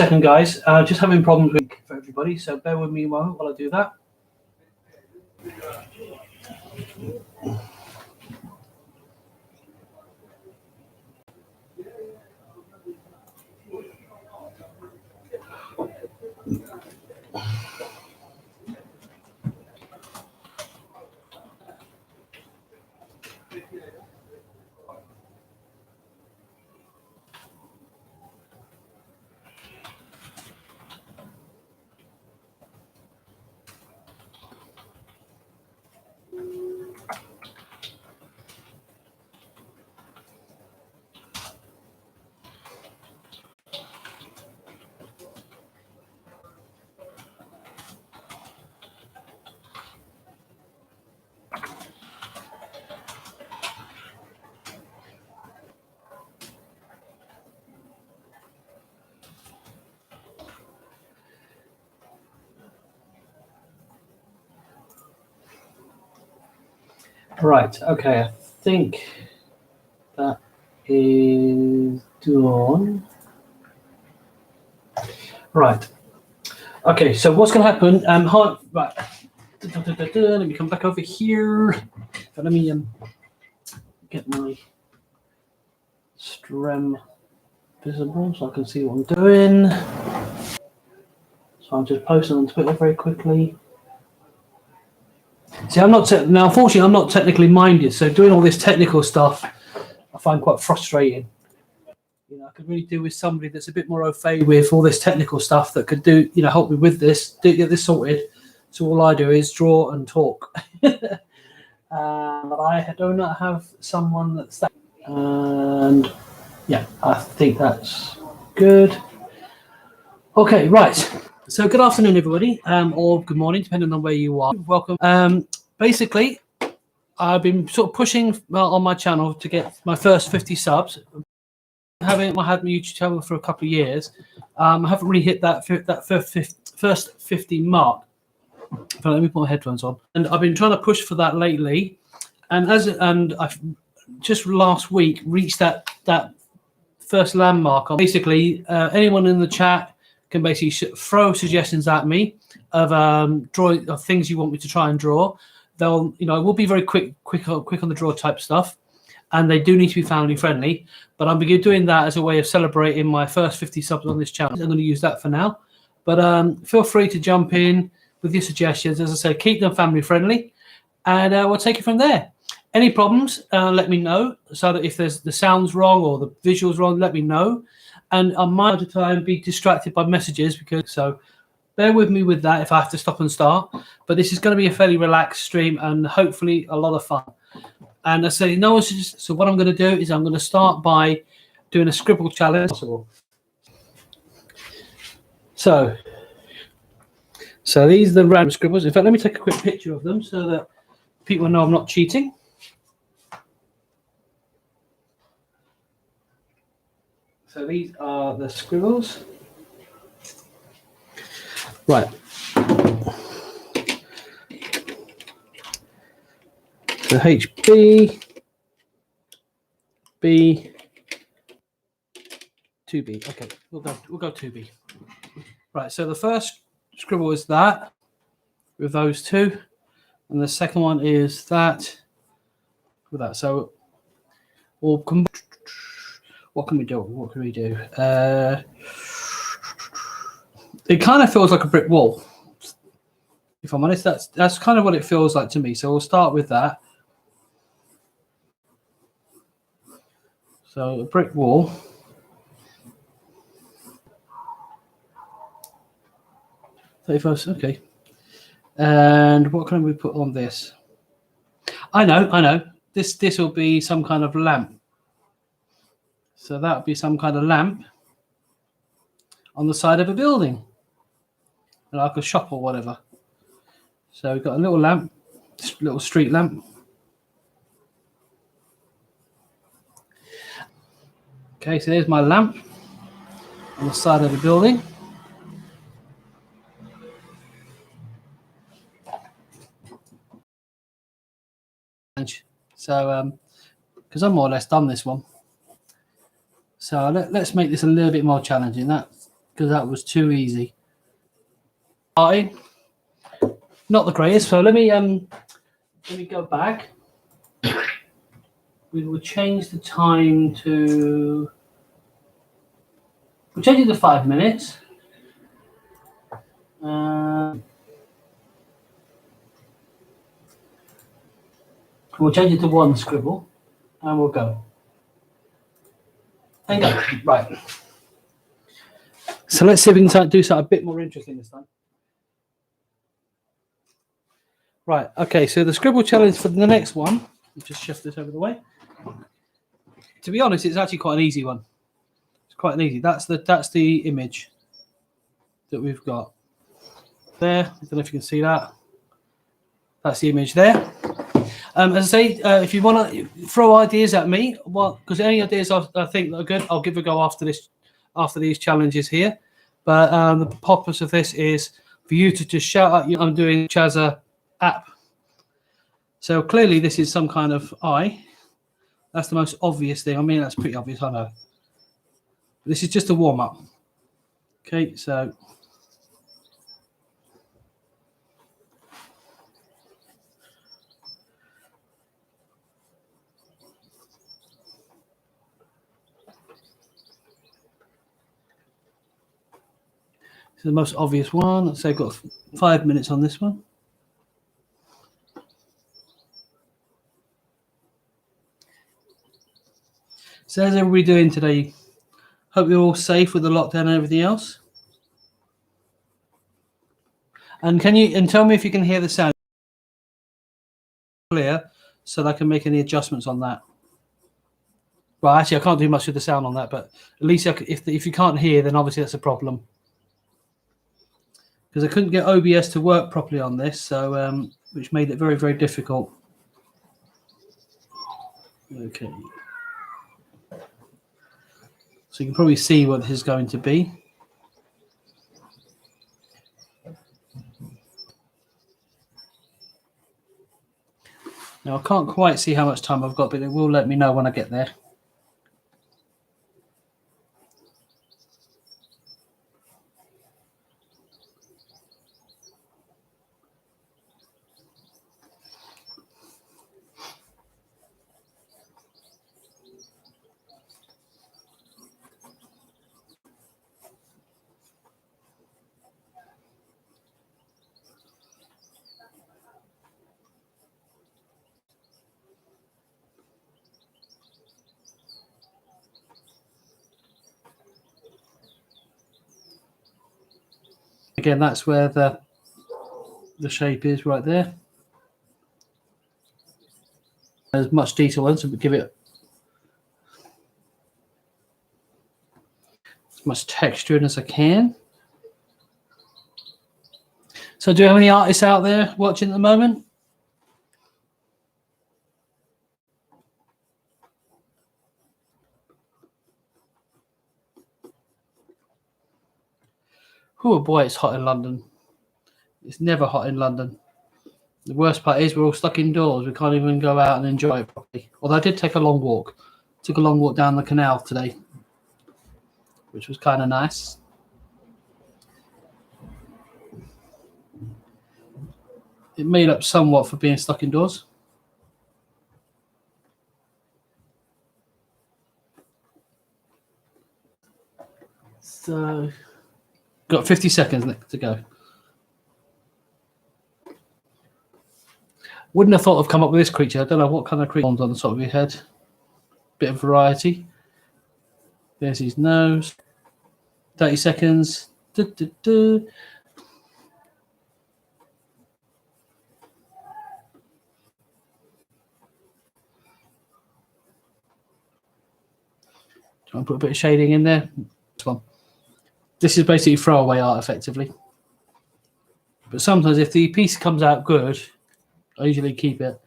second, guys. Just having problems with for everybody, so bear with me a moment while I do that. Right, okay, I think that is done. Right, okay, so what's going to happen? Right, let me come back over here. Let me get my stream visible so I can see what I'm doing. So I'm just posting on Twitter very quickly. See, now. Unfortunately, I'm not technically minded, so doing all this technical stuff, I find quite frustrating. You know, I could really do with somebody that's a bit more au fait with all this technical stuff that could do, you know, help me with this, get this sorted. So all I do is draw and talk. But I do not have someone that's that. And yeah, I think that's good. Okay, right. So good afternoon, everybody, or good morning, depending on where you are. Welcome. Basically, I've been sort of pushing on my channel to get my first 50 subs. I had my YouTube channel for a couple of years. I haven't really hit that first 50 mark. But let me put my headphones on. And I've been trying to push for that lately. And I've just last week reached that first landmark. Basically, anyone in the chat can basically throw suggestions at me of drawing of things you want me to try and draw. They'll, you know, it will be very quick on the draw type stuff, and they do need to be family friendly. But I'm doing that as a way of celebrating my first 50 subs on this channel. I'm going to use that for now. But feel free to jump in with your suggestions. As I say, keep them family friendly, and we'll take it from there. Any problems, let me know, so that if there's the sound's wrong or the visuals wrong, let me know. And I might at time be distracted by messages, so bear with me with that if I have to stop and start. But this is going to be a fairly relaxed stream and hopefully a lot of fun. And I say no one should. So what I'm going to do is I'm going to start by doing a Scribble challenge. So these are the random scribbles. In fact, let me take a quick picture of them so that people know I'm not cheating. So these are the scribbles. Right. So HB, B, 2B. Okay, we'll go 2B. Right. So the first scribble is that with those two, and the second one is that with that. So we'll come. What can we do? What can we do? It kind of feels like a brick wall. If I'm honest, that's kind of what it feels like to me. So we'll start with that. So a brick wall. Okay. And what can we put on this? I know. This will be some kind of lamp. So that would be some kind of lamp on the side of a building, like a shop or whatever. So we've got a little lamp, little street lamp. Okay, so there's my lamp on the side of the building. So, because I'm more or less done this one. So let's make this a little bit more challenging. because that was too easy. Not the greatest. So let me go back. We will change the time to. We'll change it to 5 minutes. We'll change it to 1 scribble, and we'll go. And go. Right. So let's see if we can do something a bit more interesting this time. Right. Okay. So the scribble challenge for the next one. We'll just shift this over the way. To be honest, it's actually quite an easy one. It's quite an easy. That's the image that we've got there. I don't know if you can see that. That's the image there. As I say, if you want to throw ideas at me, well, because any ideas I think that are good, I'll give a go after these challenges here. But the purpose of this is for you to just shout out. I'm doing Chazza app. So clearly, this is some kind of eye. That's the most obvious thing. I mean, that's pretty obvious, I know. This is just a warm up. Okay, so. This is the most obvious one. Let's say I've got 5 minutes on this one. So how's everybody doing today? Hope you're all safe with the lockdown and everything else. And tell me if you can hear the sound clear, so that I can make any adjustments on that. Well, actually, I can't do much with the sound on that, but at least if you can't hear, then obviously that's a problem. Because I couldn't get OBS to work properly on this, so which made it very, very difficult. Okay. So you can probably see what this is going to be. Now, I can't quite see how much time I've got, but it will let me know when I get there. Again, that's where the shape is right there. As much detail on, so we give it as much texture in as I can. So do you have any artists out there watching at the moment? Oh boy, it's hot in London. It's never hot in London. The worst part is we're all stuck indoors. We can't even go out and enjoy it properly. Although I did take a long walk. Took a long walk down the canal today, which was kind of nice. It made up somewhat for being stuck indoors. So, got 50 seconds to go. Wouldn't have thought of come up with this creature. I don't know what kind of creature on the top of your head. Bit of variety. There's his nose. 30 seconds. Try and put a bit of shading in there. This one. This is basically throwaway art, effectively. But sometimes, if the piece comes out good, I usually keep it.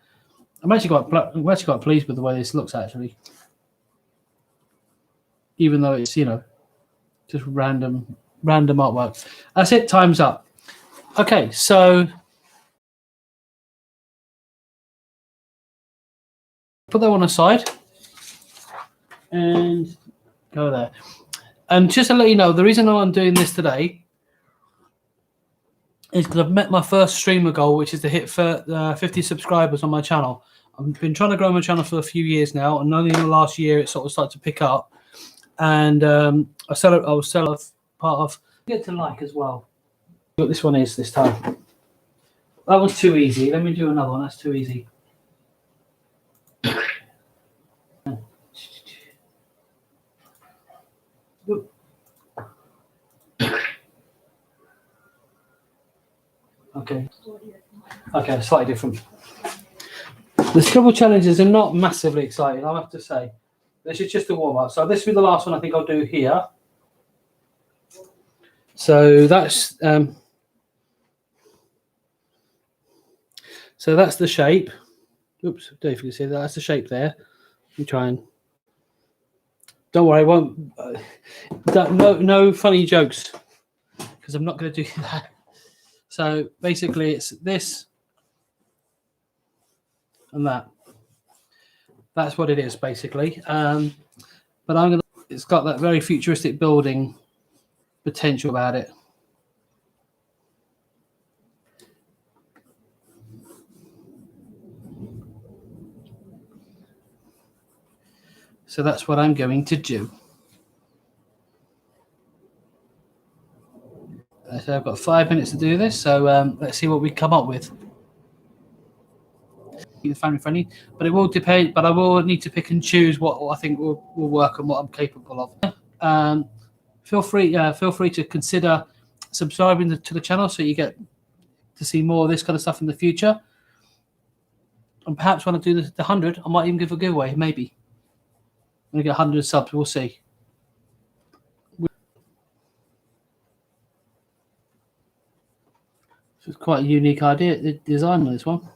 I'm actually quite pleased with the way this looks, actually. Even though it's, just random artwork. That's it. Time's up. Okay, so put that one aside and go there. And just to let you know, the reason I'm doing this today is because I've met my first streamer goal, which is to hit 50 subscribers on my channel. I've been trying to grow my channel for a few years now, and only in the last year it sort of started to pick up. And I was part of get to like as well. What this one is this time. That was too easy. Let me do another one. That's too easy. Okay. Okay, slightly different. The Scribble challenges are not massively exciting, I have to say. This is just a warm up. So this will be the last one I think I'll do here. So that's the shape. Oops, I don't know if you can see that. That's the shape there. Let me try and. Don't worry, I won't. No funny jokes, because I'm not going to do that. So basically, it's this and that. That's what it is, basically. But it's got that very futuristic building potential about it. So that's what I'm going to do. So I've got 5 minutes to do this. So let's see what we come up with. Keep it family friendly, but it will depend. But I will need to pick and choose what I think will work and what I'm capable of. Feel free to consider subscribing to the channel so you get to see more of this kind of stuff in the future. And perhaps when I do the 100, I might even give a giveaway. Maybe when I get 100 subs, we'll see. It's quite a unique idea, the design on this one.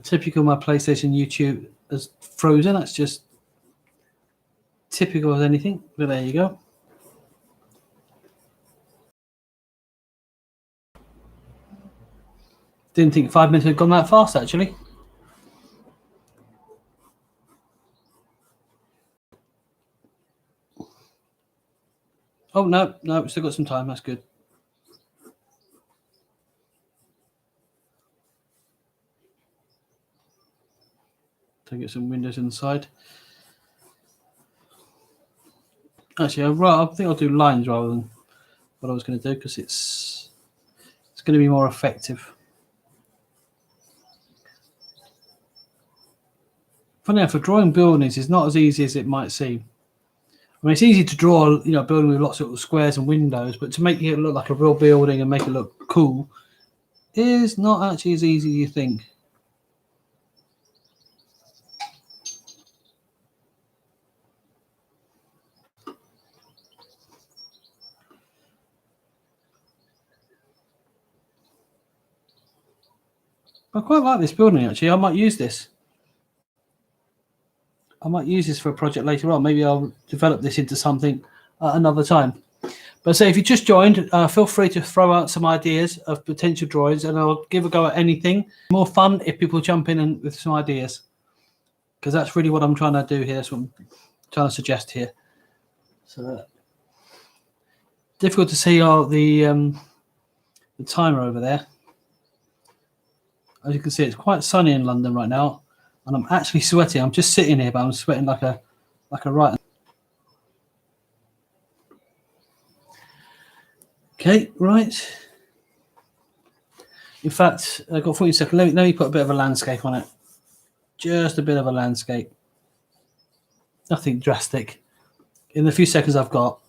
Typical my PlayStation YouTube as frozen. That's just typical as anything. But there you go. Didn't think 5 minutes had gone that fast, actually. Oh, no, still got some time. That's good. To get some windows inside. Actually, I think I'll do lines rather than what I was going to do, because it's going to be more effective. Funny enough, for drawing buildings is not as easy as it might seem. I mean, it's easy to draw, a building with lots of squares and windows, but to make it look like a real building and make it look cool is not actually as easy as you think. I quite like this building, actually. I might use this. I might use this for a project later on. Maybe I'll develop this into something at another time. But say if you just joined, feel free to throw out some ideas of potential drawings, and I'll give a go at anything. More fun if people jump in and with some ideas, because that's really what I'm trying to do here. That's what I'm trying to suggest here. So difficult to see the timer over there. As you can see, it's quite sunny in London right now, and I'm actually sweating. I'm just sitting here, but I'm sweating like a right. Okay, right. In fact, I've got 40 seconds. Let me put a bit of a landscape on it. Just a bit of a landscape. Nothing drastic. In the few seconds I've got.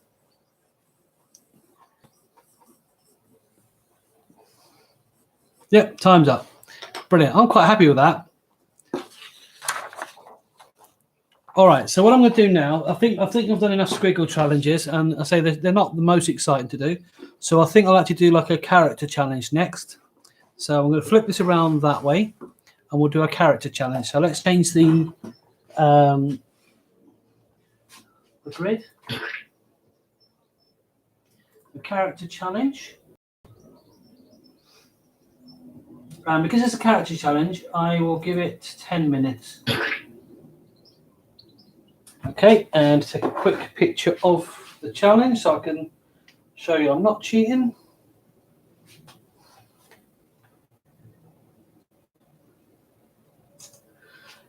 Yep, time's up. Brilliant. I'm quite happy with that. All right, so what I'm going to do now, I think I've done enough squiggle challenges, and I say they're not the most exciting to do. So I think I'll actually do like a character challenge next. So I'm going to flip this around that way, and we'll do a character challenge. So let's change the grid. character challenge. And because it's a character challenge, I will give it 10 minutes. Okay, and take a quick picture of the challenge so I can show you I'm not cheating.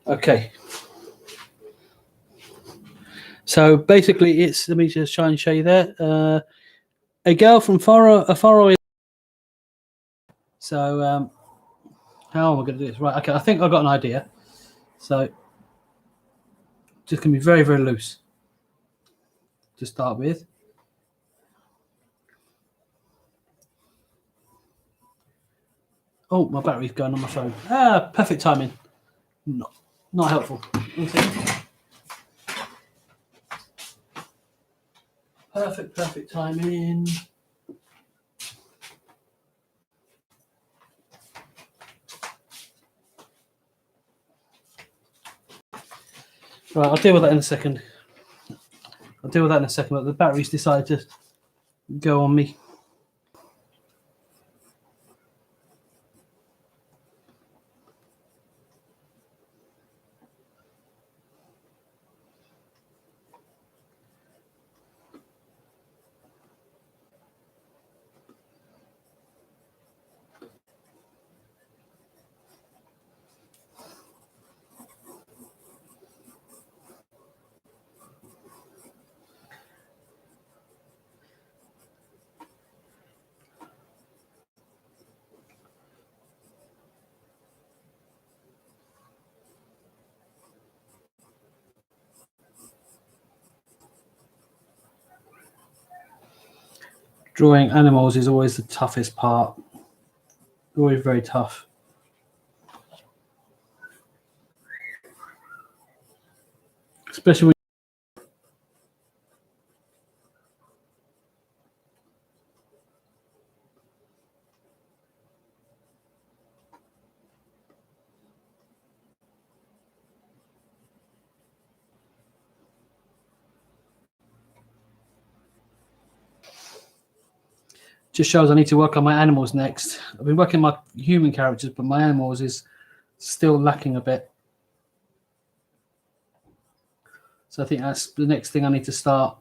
Okay. So basically it's, let me just try and show you there. A girl from far. So how am I going to do this? Right, okay, I think I've got an idea. So just going to be very, very loose to start with. Oh, my battery's going on my phone. Perfect timing. Not helpful. Perfect timing. Right, I'll deal with that in a second. But the battery's decided to go on me. Drawing animals is always the toughest part. Always very tough. Especially when just shows I need to work on my animals next. I've been working my human characters, but my animals is still lacking a bit. So I think that's the next thing I need to start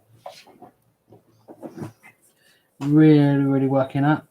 really working at.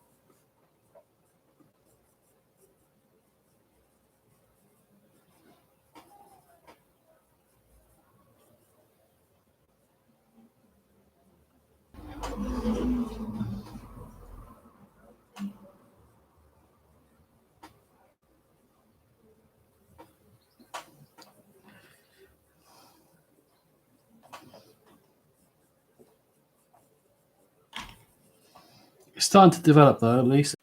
It's starting to develop though, at least.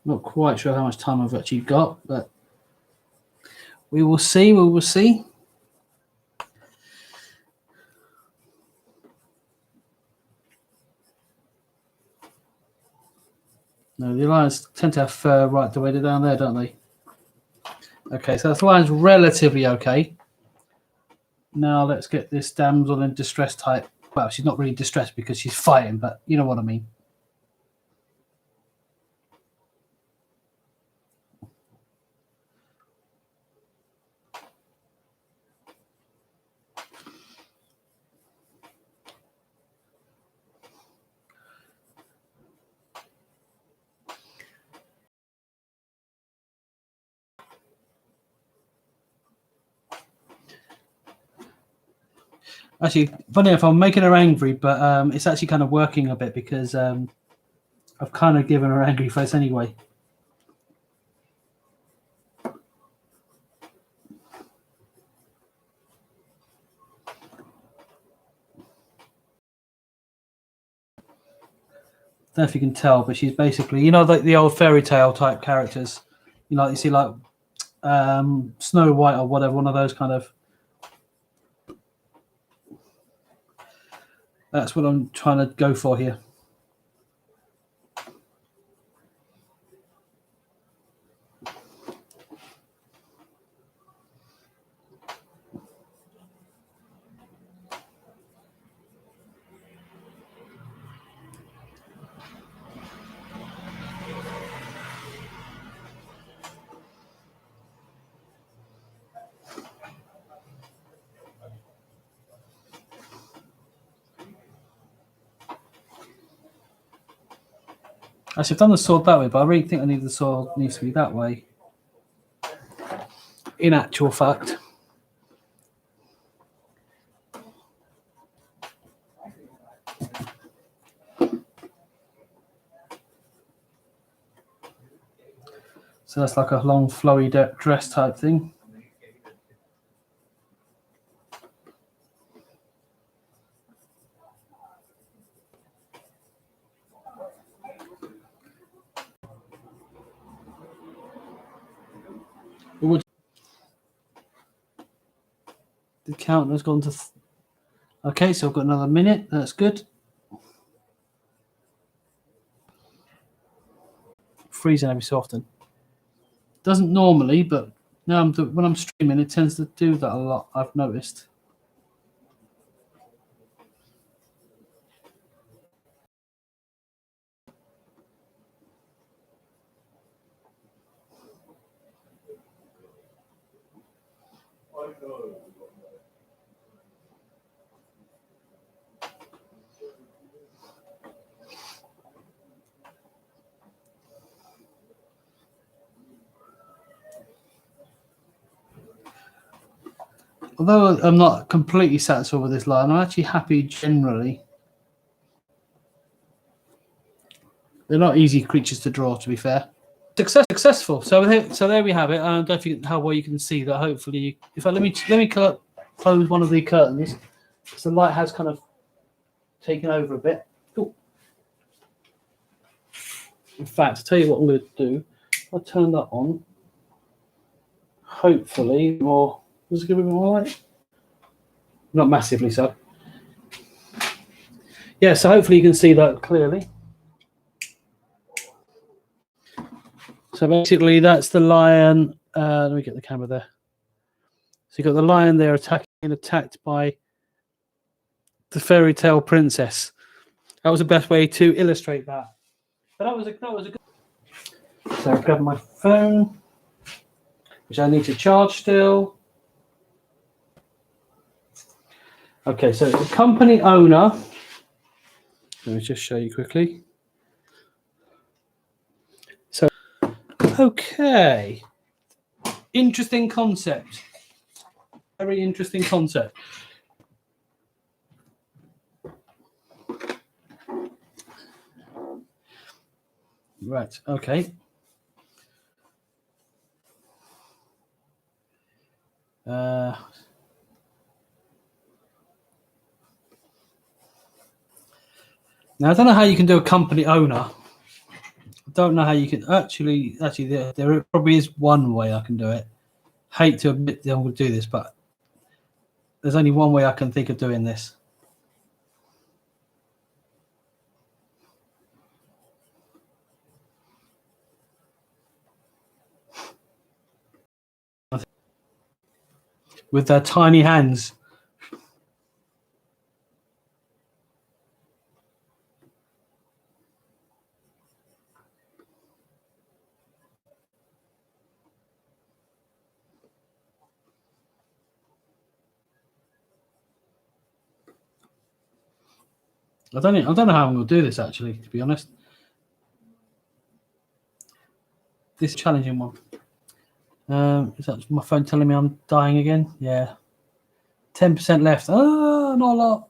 Not quite sure how much time I've actually got, but we will see. No, the lines tend to have fur right the way down there, don't they? Okay, so the line's relatively okay. Now let's get this damsel in distress type. Well, she's not really distressed because she's fighting, but you know what I mean. Actually, funny enough, I'm making her angry, but it's actually kind of working a bit because I've kind of given her angry face anyway. I don't know if you can tell, but she's basically, you know, like the old fairy tale type characters. You know, you see like Snow White or whatever, one of those kind of. That's what I'm trying to go for here. Actually, I've done the sword that way, but I really think I need the sword needs to be that way. In actual fact. So that's like a long flowy dress type thing. The counter's gone to... Okay, so I've got another minute. That's good. Freezing every so often. Doesn't normally, but now when I'm streaming, it tends to do that a lot, I've noticed. Although I'm not completely satisfied with this line, I'm actually happy generally. They're not easy creatures to draw, to be fair. Successful. So there we have it. I don't think how well you can see that. Hopefully, let me close one of the curtains. So the light has kind of taken over a bit. Ooh. In fact, I'll tell you what I'm going to do. I'll turn that on. Hopefully, more. Does it give a bit more light? Not massively so. Yeah, so hopefully you can see that clearly. So basically, that's the lion. Let me get the camera there. So you've got the lion there attacked by the fairy tale princess. That was the best way to illustrate that. But that was a good. So I grab my phone, which I need to charge still. Okay, so the company owner. Let me just show you quickly. So, okay, interesting concept. Very interesting concept. Right. Okay. Now I don't know how you can do a company owner. I don't know how you can actually. There probably is one way I can do it. Hate to admit that I'm going to do this, but there's only one way I can think of doing this. With their tiny hands. I don't know how I'm going to do this, actually, to be honest. This is a challenging one. Is that my phone telling me I'm dying again? Yeah. 10% left. Oh, not a lot.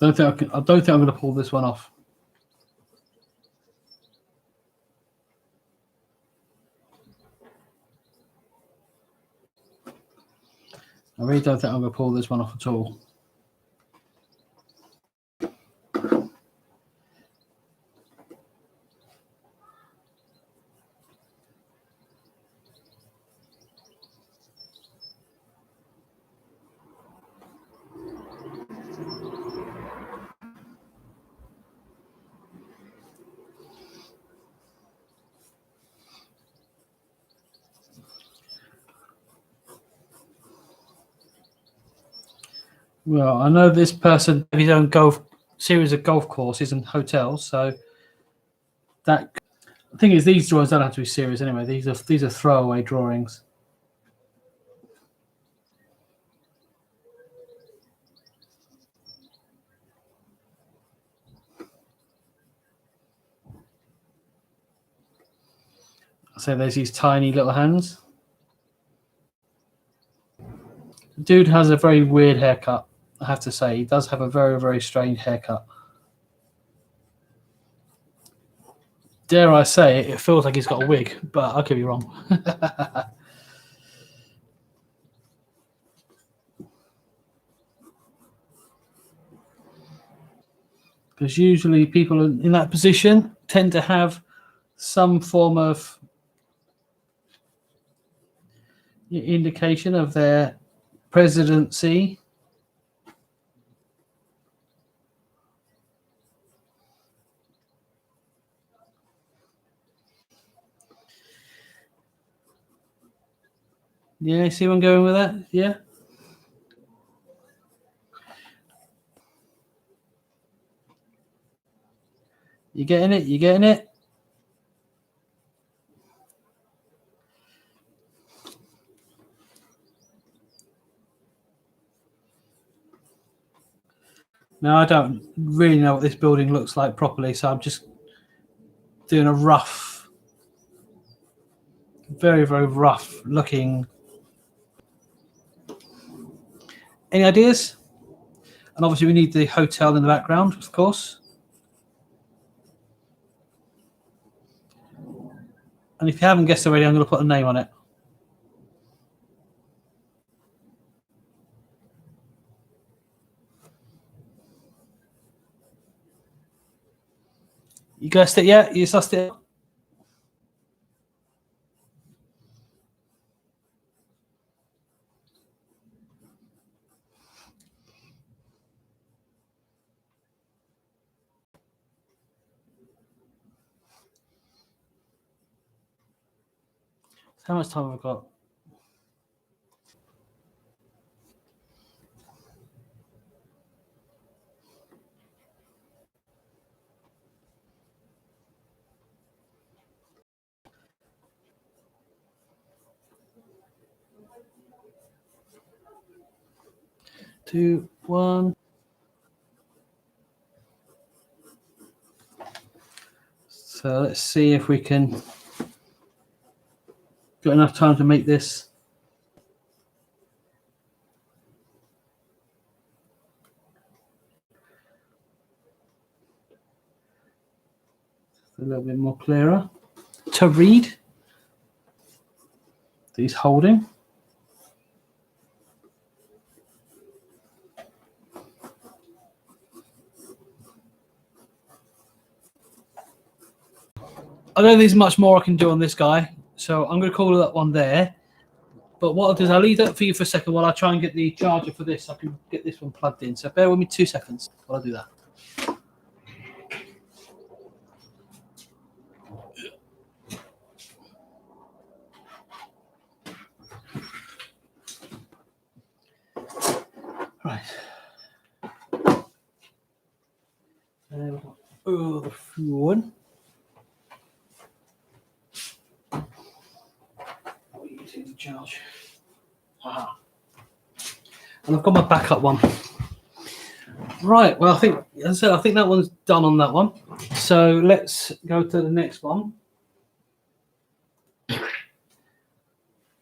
I don't think I'm going to pull this one off. I really don't think I'm going to pull this one off at all. Well, I know this person, if you don't go series of golf courses and hotels. So that the thing is, these drawings don't have to be serious anyway. These are throwaway drawings. So there's these tiny little hands. The dude has a very weird haircut, I have to say. He does have a very, very strange haircut. Dare I say it feels like he's got a wig, but I could be wrong. Because usually people in that position tend to have some form of indication of their presidency. Yeah, see where I'm going with that? Yeah. You getting it? You getting it? Now, I don't really know what this building looks like properly, so I'm just doing a rough, very, very rough looking. Any ideas? And obviously we need the hotel in the background, of course. And if you haven't guessed already, I'm going to put a name on it. You guessed it yet? You sussed it? How much time have I got? Two, one. So let's see if we can got enough time to make this. A little bit more clearer to read. That he's holding. I don't think there's much more I can do on this guy, so I'm going to call that one there. But what I'll do is I'll leave that for you for a second while I try and get the charger for this. I can get this one plugged in. So bear with me 2 seconds while I do that. Right. Oh, the phone. What are you using to charge? Ah. And I've got my backup one. Right. Well, I think, as I said, I think that one's done on that one. So let's go to the next one.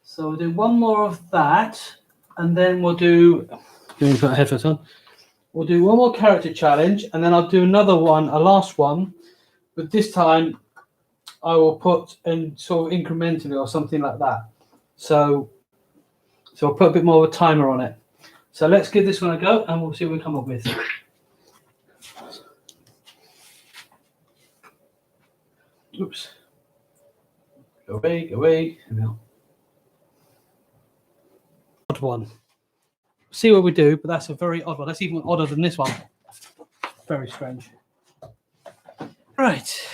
So we'll do one more of that, and then we'll do. Let me put headphones on. We'll do one more character challenge, and then I'll do another one, a last one, but this time I will put in sort of incrementally or something like that. So I'll put a bit more of a timer on it. So let's give this one a go, and we'll see what we come up with. Oops. Go away, go away. Odd one. See what we do, but that's a very odd one. That's even odder than this one. Very strange. Right.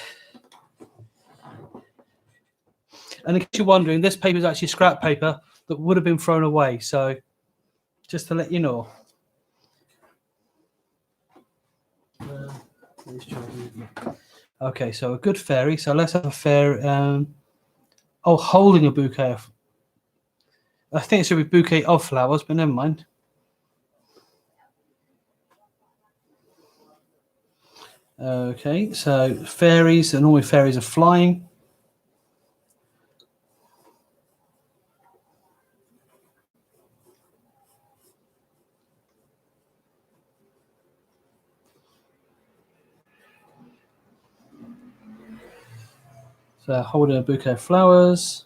And in case you're wondering, this paper is actually scrap paper that would have been thrown away. So just to let you know. Okay, so a good fairy. So let's have a fairy. Holding a bouquet of. I think it should be bouquet of flowers, but never mind. Okay, so fairies, and normally fairies are flying. So holding a bouquet of flowers.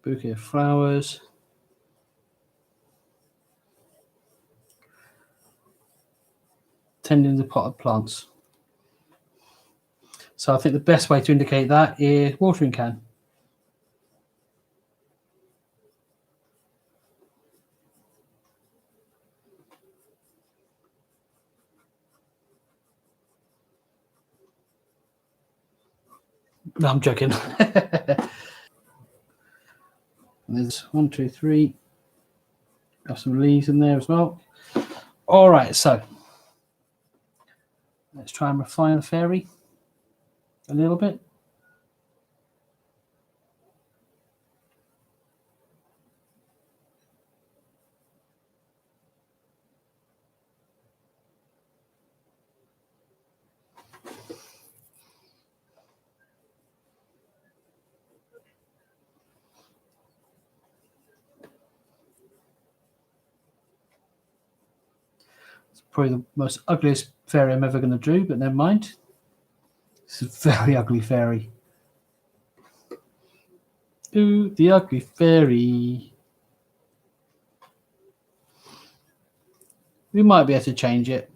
Bouquet of flowers. Tending the potted plants. So I think the best way to indicate that is watering can. No, I'm joking. There's 1, 2, 3. Got some leaves in there as well. All right, so let's try and refine the fairy a little bit. It's probably the most ugliest fairy I'm ever going to do, but never mind. It's a very ugly fairy. Ooh, the ugly fairy. We might be able to change it.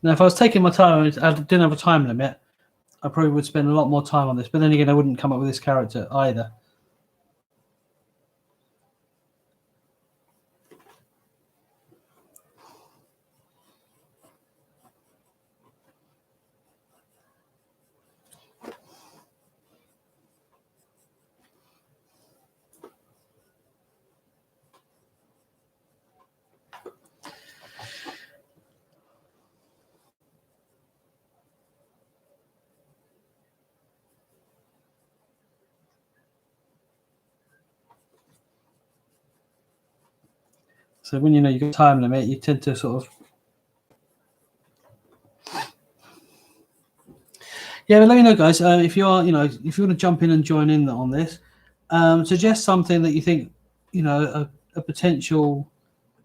Now, if I was taking my time, I didn't have a time limit, I probably would spend a lot more time on this. But then again, I wouldn't come up with this character either. So when you know you've got a time limit, you tend to sort of... Yeah, but let me know, guys, if you are, if you want to jump in and join in on this, suggest something that you think, a potential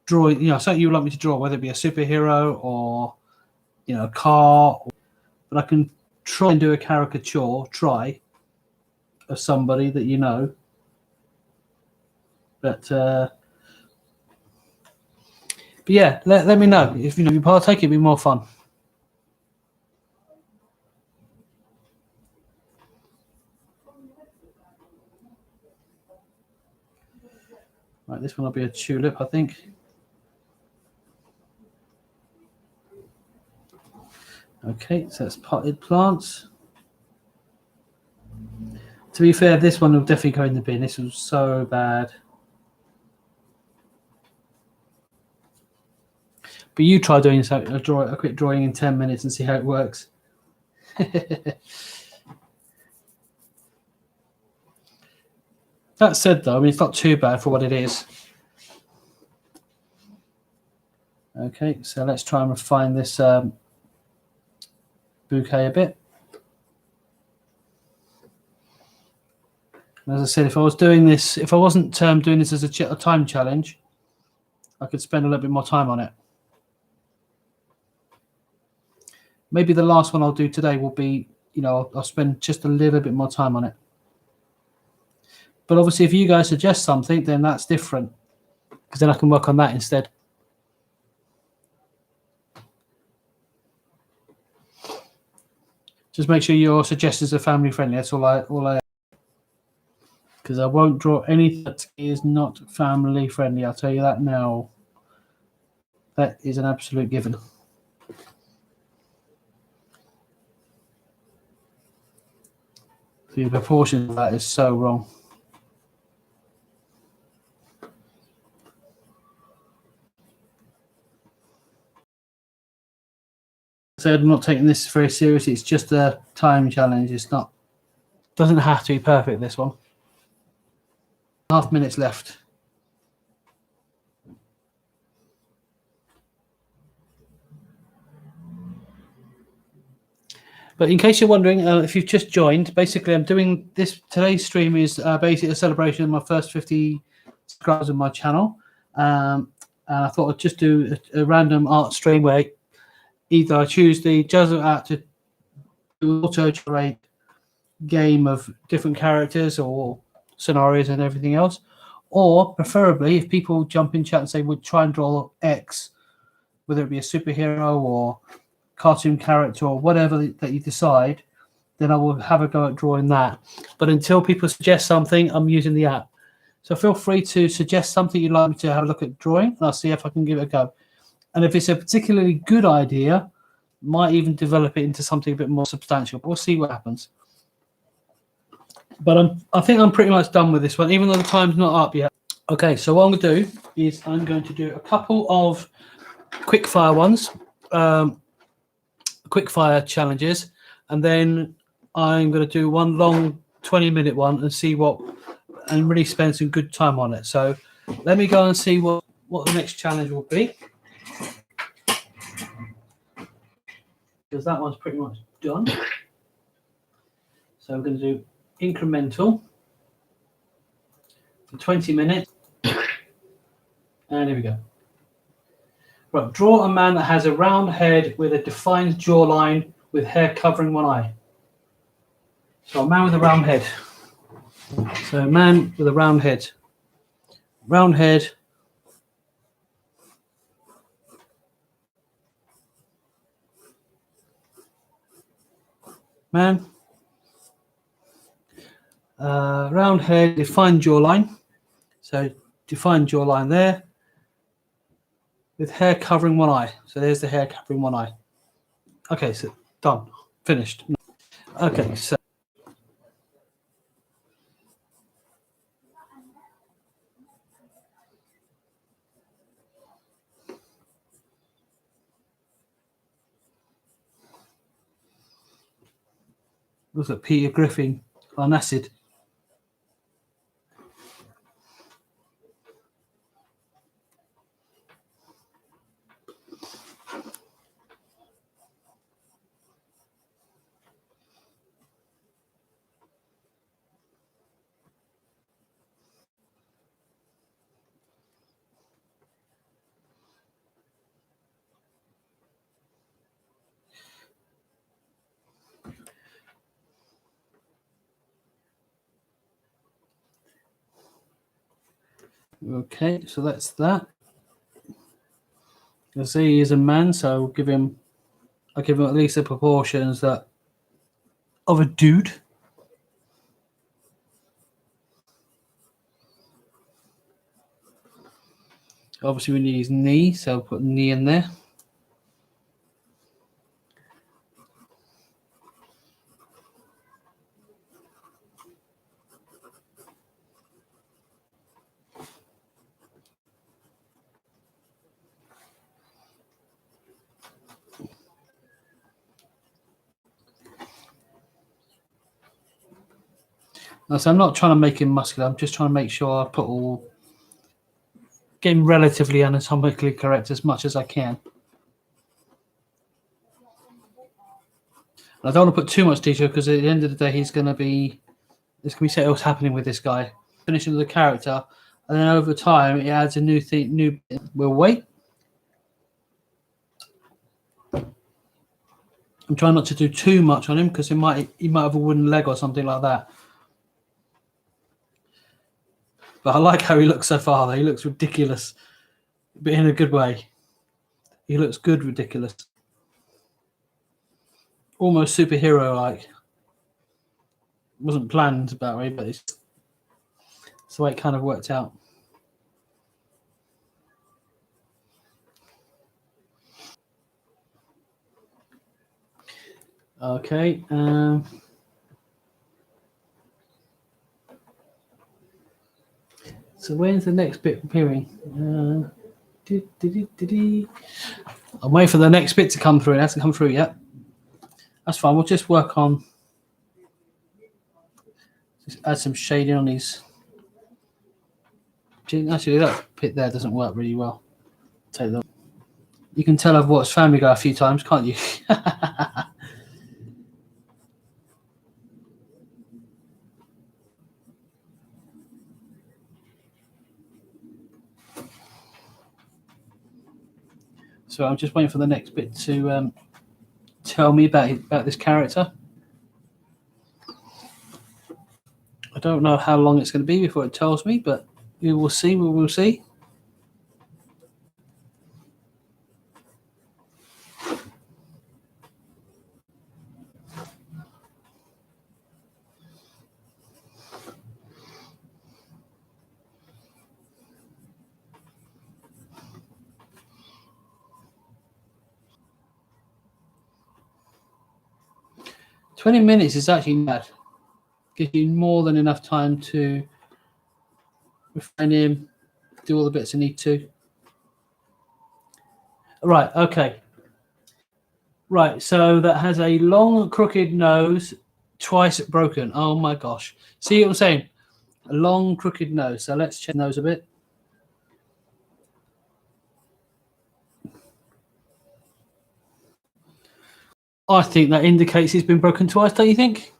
drawing, something you would like me to draw, whether it be a superhero or, a car. But I can try and do a caricature, of somebody that you know. But yeah, let me know. If you partake, it'd be more fun. Right, this one will be a tulip, I think. Okay, so that's potted plants. To be fair, this one will definitely go in the bin. This was so bad. But you try doing a quick drawing in 10 minutes and see how it works. That said, though, I mean, it's not too bad for what it is. Okay, so let's try and refine this bouquet a bit. As I said, if I was doing this, if I wasn't doing this as a time challenge, I could spend a little bit more time on it. Maybe the last one I'll do today will be, you know, I'll spend just a little bit more time on it. But obviously, if you guys suggest something, then that's different, because then I can work on that instead. Just make sure your suggestions are family friendly. That's all I because I won't draw anything that is not family friendly. I'll tell you that now. That is an absolute given. The proportion of that is so wrong. So I'm not taking this very seriously. It's just a time challenge. It's not. Doesn't have to be perfect. This one. 1.5 minutes left. But in case you're wondering, if you've just joined, basically I'm doing this. Today's stream is basically a celebration of my first 50 subscribers on my channel. And I thought I'd just do a random art stream where either I choose the Joseph app to do auto-generate game of different characters or scenarios and everything else, or preferably if people jump in chat and say we'll try and draw X, whether it be a superhero or cartoon character or whatever that you decide, then I will have a go at drawing that. But until people suggest something, I'm using the app. So feel free to suggest something you'd like me to have a look at drawing, and I'll see if I can give it a go. And if it's a particularly good idea, might even develop it into something a bit more substantial. But we'll see what happens. But I think I'm pretty much done with this one, even though the time's not up yet. Okay, so what I'm going to do is I'm going to do a couple of quick fire ones, quick fire challenges, and then I'm going to do one long 20-minute one and see what, and really spend some good time on it. So let me go and see what the next challenge will be, because that one's pretty much done. So I'm going to do incremental for 20 minutes, and here we go. Right, draw a man that has a round head with a defined jawline with hair covering one eye. So a man with a round head. So a man with a round head. Round head. Man. Round head, defined jawline. So defined jawline there. With hair covering one eye. So there's the hair covering one eye. Okay, so done. Finished. Okay, so looks like Peter Griffin on acid. Okay, so that's that. You'll see he is a man, so I'll give him at least the proportions that of a dude. Obviously we need his knee, so I'll put knee in there. So I'm not trying to make him muscular. I'm just trying to make sure I put all, get him relatively anatomically correct as much as I can. I don't want to put too much detail because at the end of the day, there's going to be something else happening with this guy. Finishing with the character, and then over time, it adds a new thing. We'll wait. I'm trying not to do too much on him because he might have a wooden leg or something like that. But I like how he looks so far. He looks ridiculous, but in a good way. He looks good, ridiculous. Almost superhero-like. Wasn't planned that way, but it's the way it kind of worked out. Okay. So when's the next bit appearing? I'm waiting for the next bit to come through. It hasn't come through yet. That's fine. We'll just work on. Just add some shading on these. Actually, that bit there doesn't work really well. Take that. You can tell I've watched Family Guy a few times, can't you? 'So I'm just waiting for the next bit to tell me about this character. I don't know how long it's going to be before it tells me, but we will see. We will see. "20 minutes is actually mad. Gives you more than enough time to refine him, do all the bits I need to." Right, okay. Right, so that has a long, crooked nose, twice broken. Oh my gosh. See what I'm saying? A long, crooked nose. So let's check the nose a bit. I think that indicates he's been broken twice, don't you think?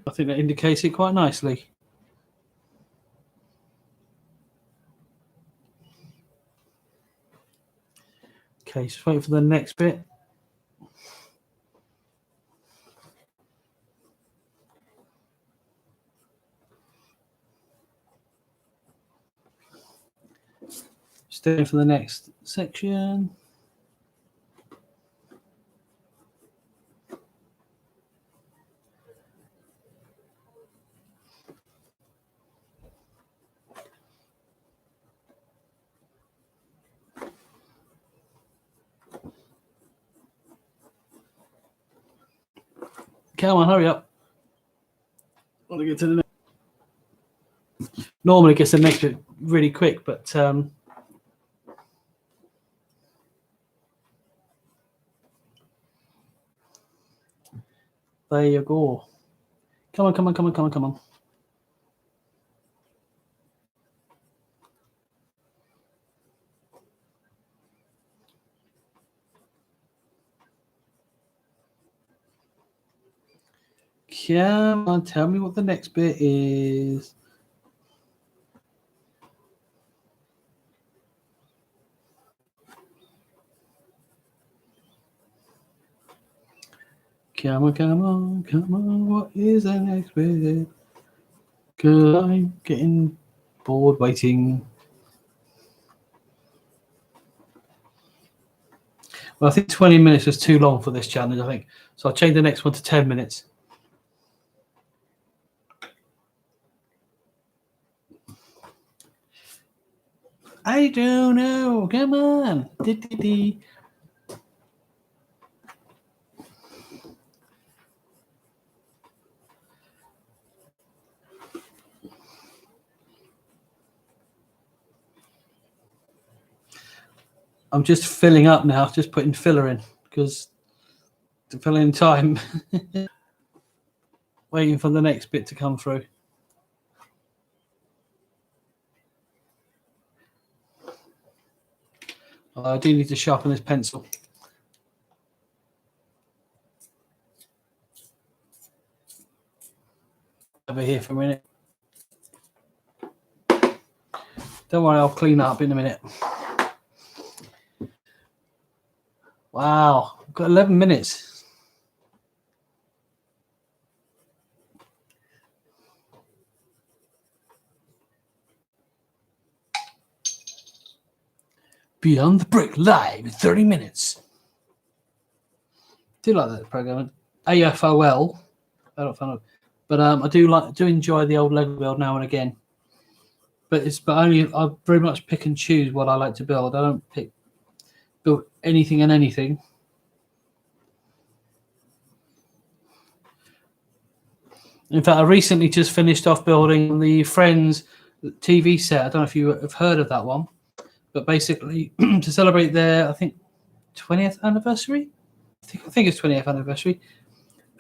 I think that indicates it quite nicely. Okay, just wait for the next bit. Stay for the next section. Come on, hurry up. I want to get to the next. Normally it gets the next bit really quick, but there you go. Come on, come on, come on, come on, come on. Come on, tell me what the next bit is. Come on, come on, come on. What is the next bit? Because I'm getting bored waiting. Well, I think 20 minutes was too long for this challenge, I think. So I'll change the next one to 10 minutes. I don't know. Come on. I'm just filling up now, just putting filler in because to fill in time. Waiting for the next bit to come through. I do need to sharpen this pencil. Over here for a minute. Don't worry, I'll clean up in a minute. Wow, I've got 11 minutes. Beyond the Brick live in 30 minutes. Do like that program, AFOL. I don't find it, but I do enjoy the old Lego build now and again. But I very much pick and choose what I like to build. I don't build anything and anything. In fact, I recently just finished off building the Friends TV set. I don't know if you have heard of that one, but basically to celebrate their, I think, 20th anniversary. I think it's 20th anniversary.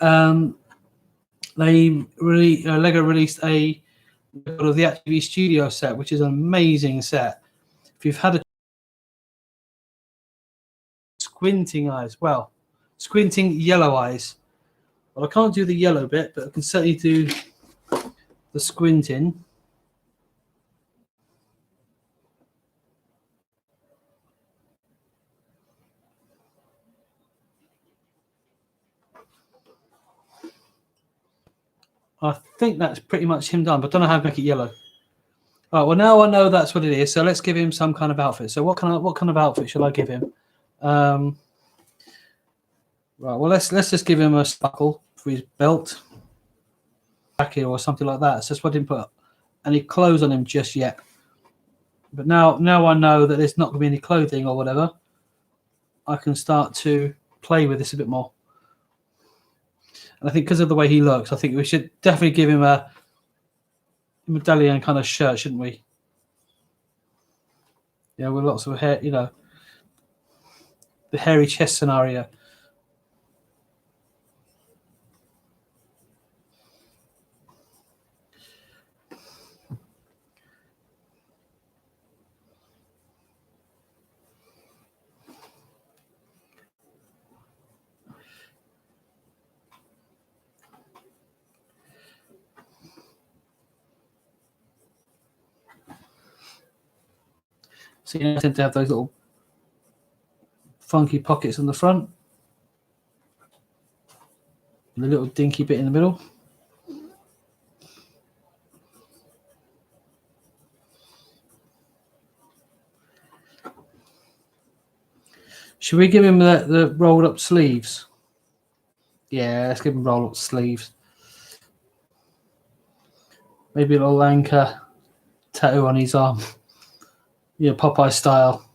Lego released a of the TV studio set, which is an amazing set. If you've had a squinting yellow eyes. Well, I can't do the yellow bit, but I can certainly do the squinting. I think that's pretty much him done, but I don't know how to make it yellow. All right, well, now I know that's what it is, so let's give him some kind of outfit. So what kind of outfit should I give him? Right, well, let's just give him a buckle for his belt, jacket, or something like that. So I didn't put any clothes on him just yet. But now I know that there's not going to be any clothing or whatever. I can start to play with this a bit more. And I think because of the way he looks, I think we should definitely give him a medallion kind of shirt, shouldn't we? Yeah, with lots of hair, the hairy chest scenario. So you tend to have those little funky pockets on the front, and the little dinky bit in the middle. Should we give him the rolled up sleeves? Yeah, let's give him roll up sleeves. Maybe a little anchor tattoo on his arm. Yeah, Popeye style.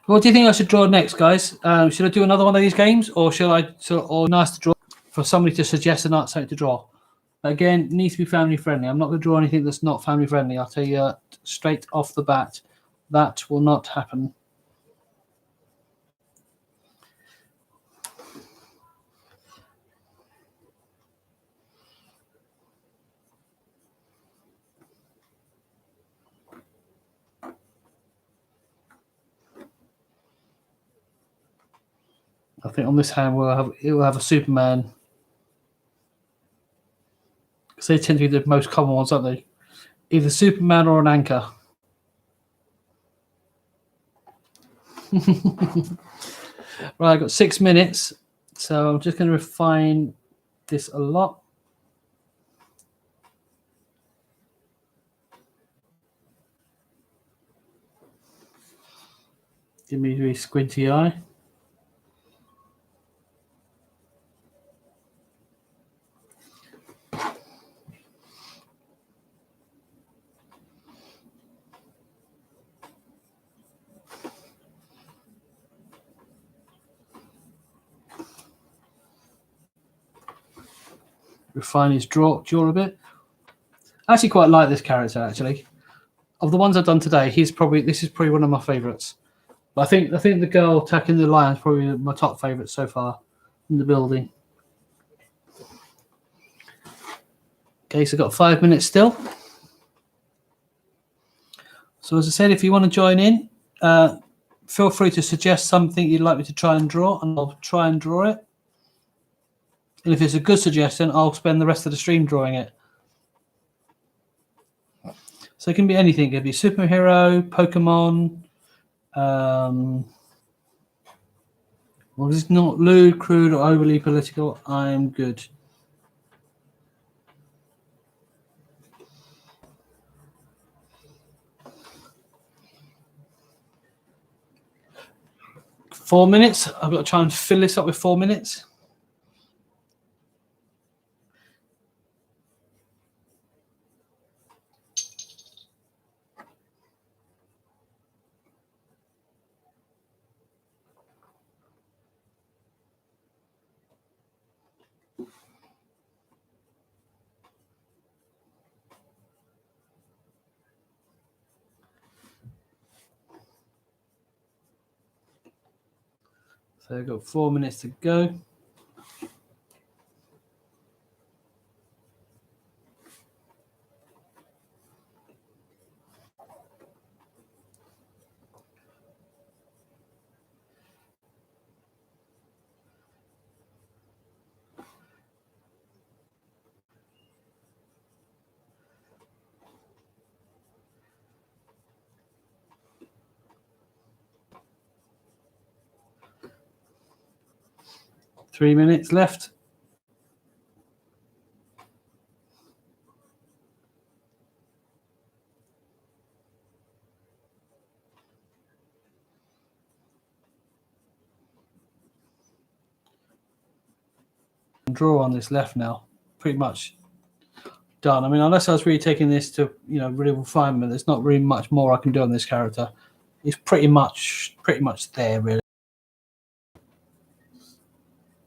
What do you think I should draw next, guys? Should I do another one of these games, or or nice to draw for somebody to suggest something to draw? Again, it needs to be family friendly. I'm not going to draw anything that's not family friendly. I'll tell you straight off the bat, that will not happen. I think on this hand it will have a Superman. Because they tend to be the most common ones, aren't they? Either Superman or an anchor. Right, I've got 6 minutes, so I'm just going to refine this a lot. Give me a really squinty eye. Refine his jaw a bit. I actually quite like this character. Actually, of the ones I've done today, this is probably one of my favourites. But I think the girl attacking the lion is probably my top favourite so far in the building. Okay, so I've got 5 minutes still. So as I said, if you want to join in, feel free to suggest something you'd like me to try and draw, and I'll try and draw it. And if it's a good suggestion, I'll spend the rest of the stream drawing it. So it can be anything. It can be superhero, Pokemon. Well, it's not lewd, crude, or overly political. I'm good. Four minutes. I've got to try and fill this up with 4 minutes. So I've got 4 minutes to go. Three minutes left. Draw on this left now. Pretty much done. I mean, unless I was really taking this to, real refinement, there's not really much more I can do on this character. He's pretty much there, really.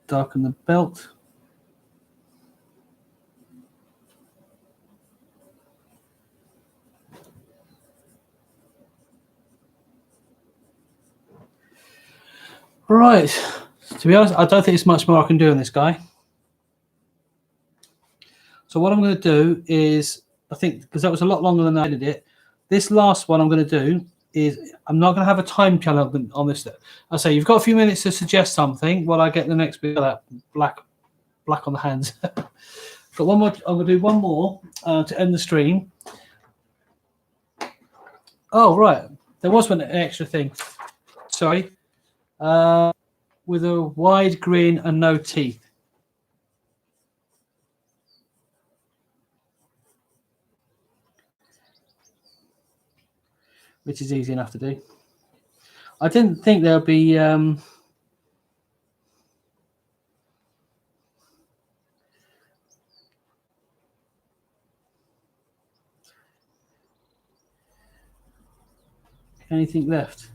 Darken the belt. Right. To be honest, I don't think there's much more I can do on this guy. So what I'm going to do is, I think, because that was a lot longer than I did it, this last one I'm going to do is, I'm not going to have a time challenge on this. I say you've got a few minutes to suggest something while I get the next bit of that black on the hands. Got one more. I'm going to do one more to end the stream. Oh, right. There was one extra thing. Sorry. With a wide grin and no teeth. Which is easy enough to do. I didn't think there'd be anything left.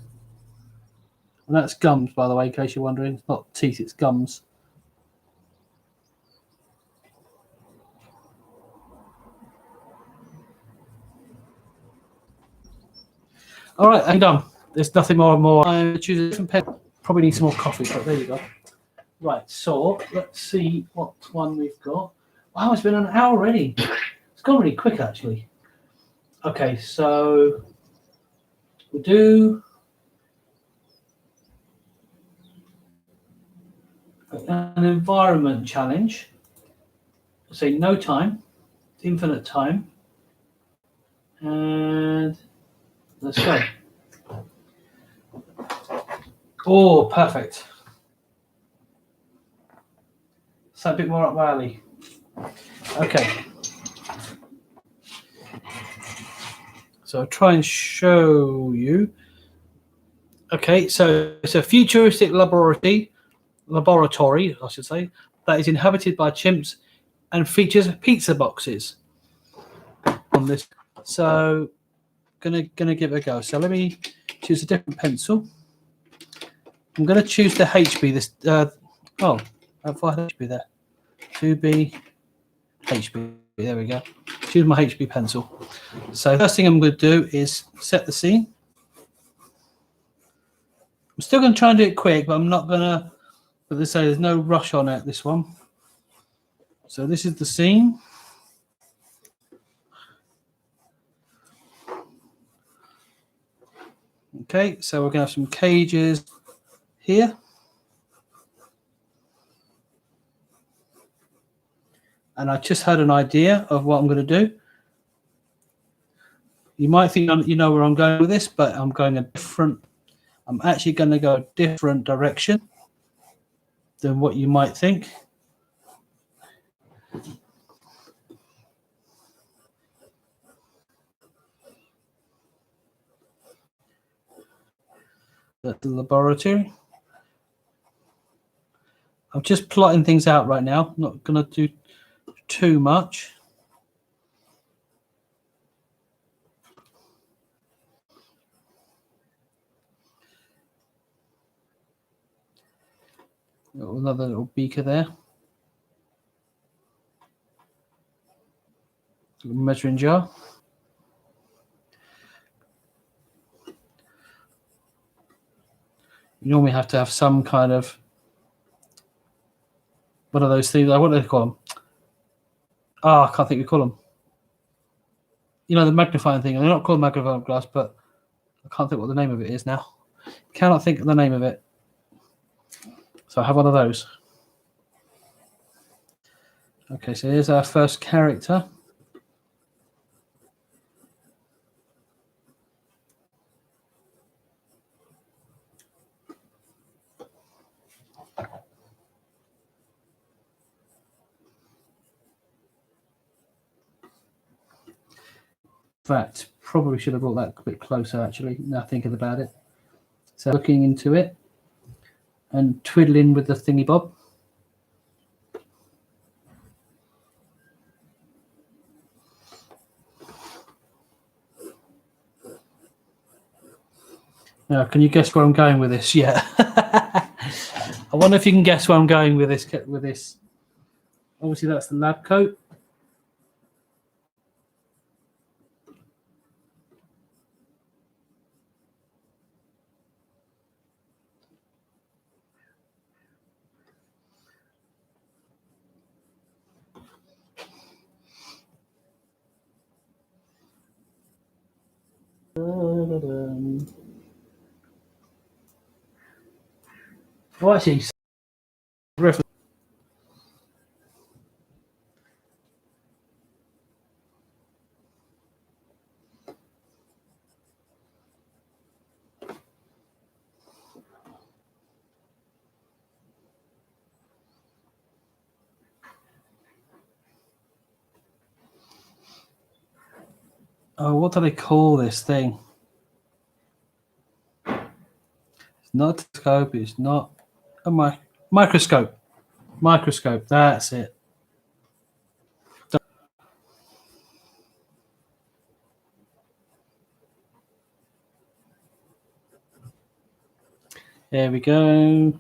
And that's gums, by the way, in case you're wondering. It's not teeth, it's gums. All right, I'm done. There's nothing more. I choose a different pen. Probably need some more coffee, but there you go. Right, so let's see what one we've got. Wow, it's been an hour already. It's gone really quick, actually. Okay, so we'll do an environment challenge. We'll say no time, infinite time, and let's go. Oh, perfect. So a bit more up my alley. Okay. So I'll try and show you. Okay, so it's a futuristic laboratory, I should say, that is inhabited by chimps and features pizza boxes on this. So gonna give it a go. So let me choose a different pencil. I'm gonna choose the HB. This I've got HB there. 2B HB. There we go. Choose my HB pencil. So first thing I'm going to do is set the scene. I'm still going to try and do it quick, but I'm not going to. But they say there's no rush on it. This one. So this is the scene. Okay, so we're going to have some cages here. And I just had an idea of what I'm going to do. You might think you know where I'm going with this, but I'm actually going to go a different direction than what you might think. At the laboratory. I'm just plotting things out right now. Not going to do too much. Another little beaker there. Measuring jar. You normally have to have some kind of, what are those things? What do they call them? I can't think we call them. You know, the magnifying thing. They're not called magnifying glass, but I can't think what the name of it is now. Cannot think of the name of it. So I have one of those. Okay, so here's our first character. In fact, probably should have brought that a bit closer, actually, now thinking about it. So looking into it and twiddling with the thingy bob. Now, can you guess where I'm going with this? Yeah. I wonder if you can guess where I'm going with this. Obviously, that's the lab coat. Oh, actually, what do they call this thing? It's not a scope. It's not a microscope. Microscope. That's it. There we go.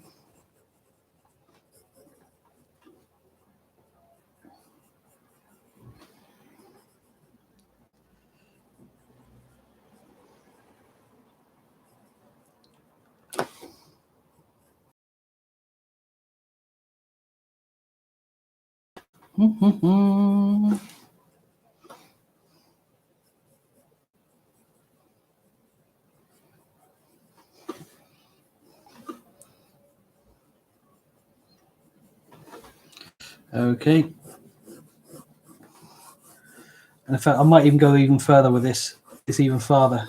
Okay. And in fact, I might even go even further with this. It's even farther.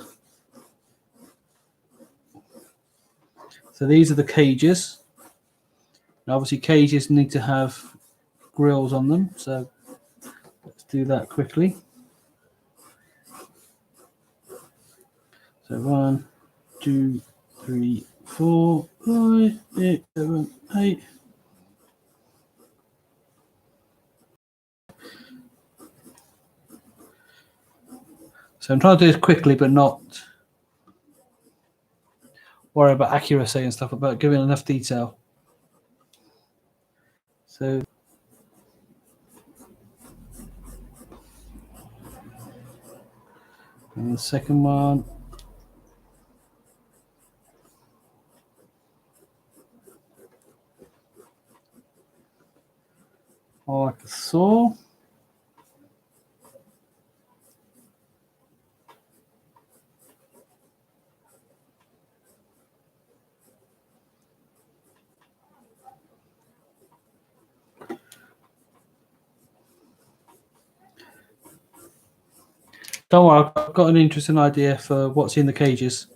So these are the cages. Now, obviously, cages need to have grills on them. So let's do that quickly. So 1, 2, 3, 4, 5, 6, 7, 8. So I'm trying to do this quickly, but not worry about accuracy and stuff, about giving enough detail. So and the second one. Like a saw. Don't worry, I've got an interesting idea for what's in the cages.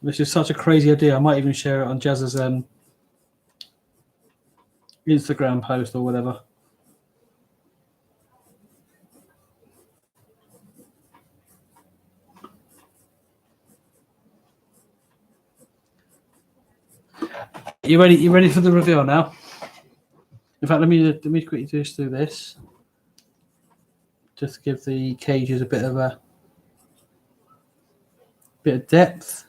This is such a crazy idea. I might even share it on Jazz's Instagram post or whatever. You ready? You ready for the reveal now? In fact, let me quickly just do this. Just to give the cages a bit of depth.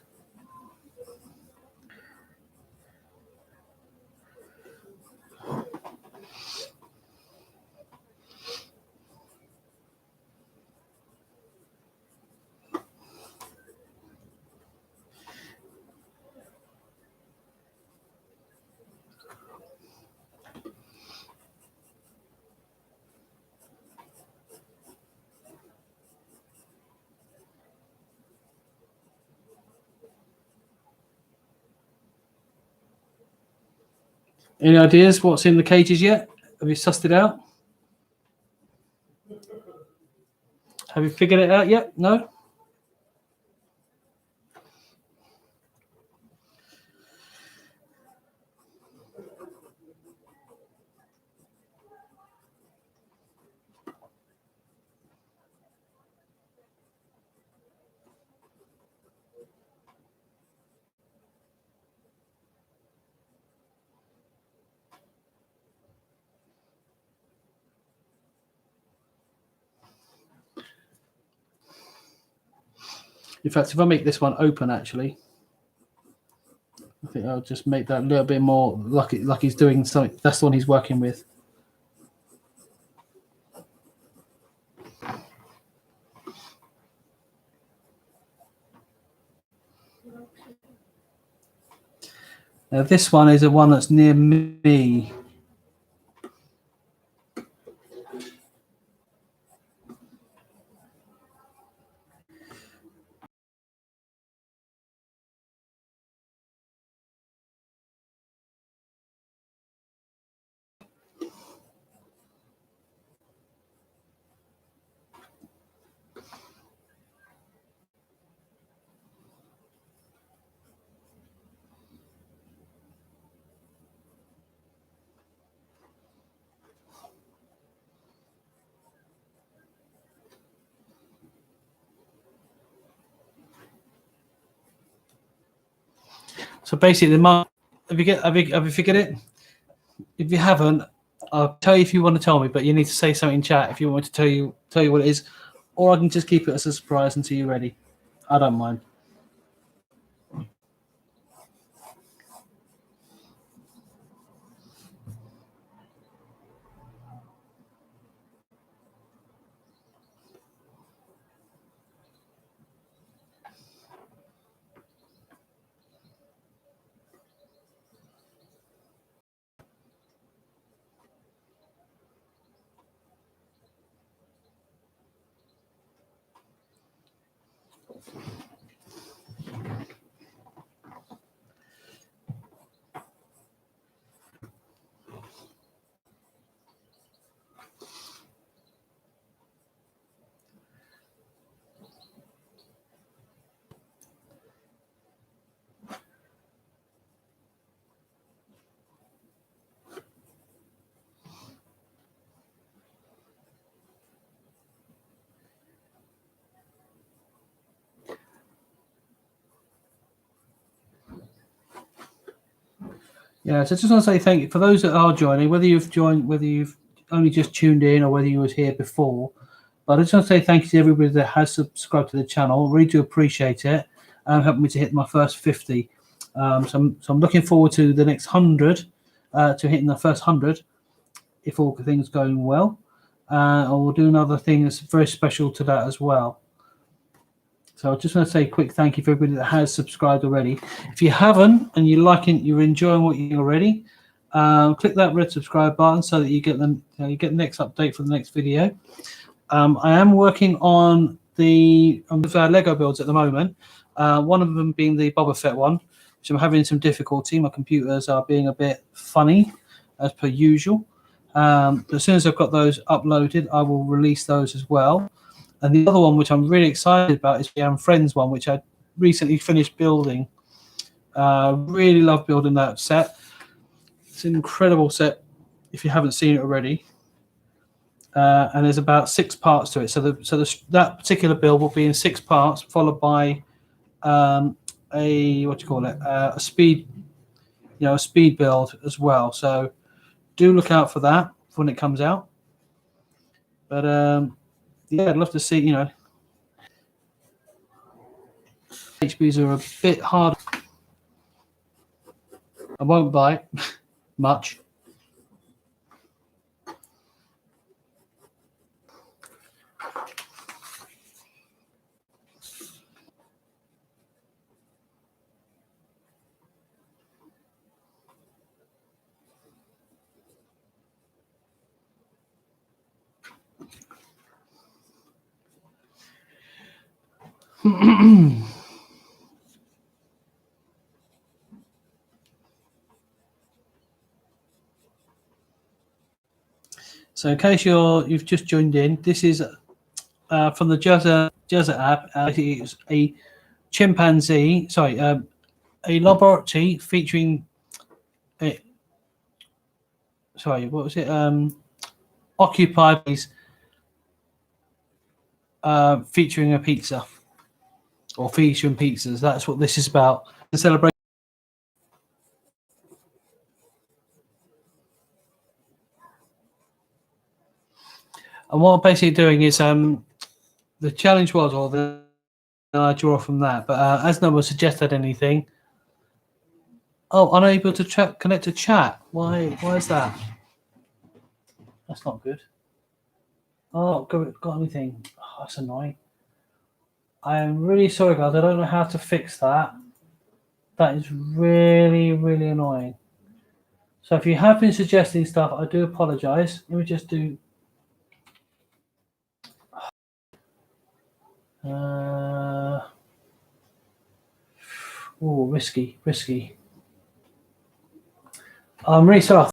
Any ideas what's in the cages yet? Have you sussed it out? Have you figured it out yet? No? In fact, if I make this one open, actually, I think I'll just make that a little bit more like he's doing something. That's the one he's working with. Now, this one is the one that's near me. So basically, have you figured it? If you haven't, I'll tell you if you want to tell me, but you need to say something in chat if you want me to tell you what it is, or I can just keep it as a surprise until you're ready. I don't mind. Yeah, so I just want to say thank you for those that are joining, whether you've joined, whether you've only just tuned in, or whether you was here before. But I just want to say thank you to everybody that has subscribed to the channel. Really do appreciate it, and helping me to hit my first 50. So I'm looking forward to the next 100, to hitting the first 100, if all things going well. And we'll do another thing that's very special to that as well. So I just want to say a quick thank you for everybody that has subscribed already. If you haven't and you're enjoying what you're already, click that red subscribe button so that you get the next update for the next video. I am working on our Lego builds at the moment. One of them being the Boba Fett one, which I'm having some difficulty. My computers are being a bit funny, as per usual. As soon as I've got those uploaded, I will release those as well. And the other one, which I'm really excited about, is the Friends one, which I recently finished building. Really love building that set. It's an incredible set if you haven't seen it already. And there's about 6 parts to it. So that particular build will be in 6 parts, followed by a speed, a speed build as well. So do look out for that when it comes out. But yeah, I'd love to see, HBs are a bit hard. I won't bite much. So in case you've just joined in, this is from the Jazza app. It's a chimpanzee, a laboratory featuring Occupied featuring a pizza, or featuring pizzas. That's what this is about. The celebration. And what I'm basically doing is the challenge was, or the I draw from that, but as no one suggested anything. Oh, unable to connect to chat. Why is that? That's not good. Oh, got anything? Oh, that's annoying. I am really sorry, guys. I don't know how to fix that. That is really, really annoying. So if you have been suggesting stuff, I do apologize. Let me just do. Risky. I'm really sorry.